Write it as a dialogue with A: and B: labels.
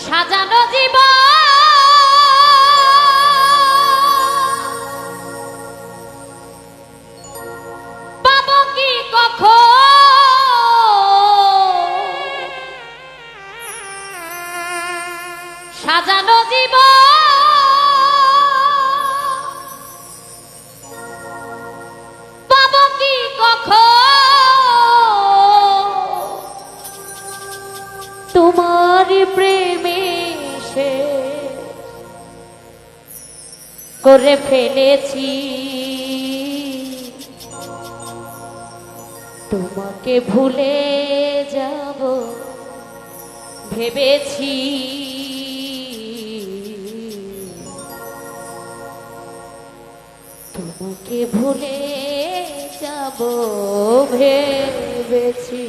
A: সাজানো জীবন পাবো কি কখন সাজানো জীবন পাবো কি কখন তোমার প্রেমে সে করে ফেলেছি তোমাকে ভুলে যাব ভেবেছি তোমাকে ভুলে যাব ভেবেছি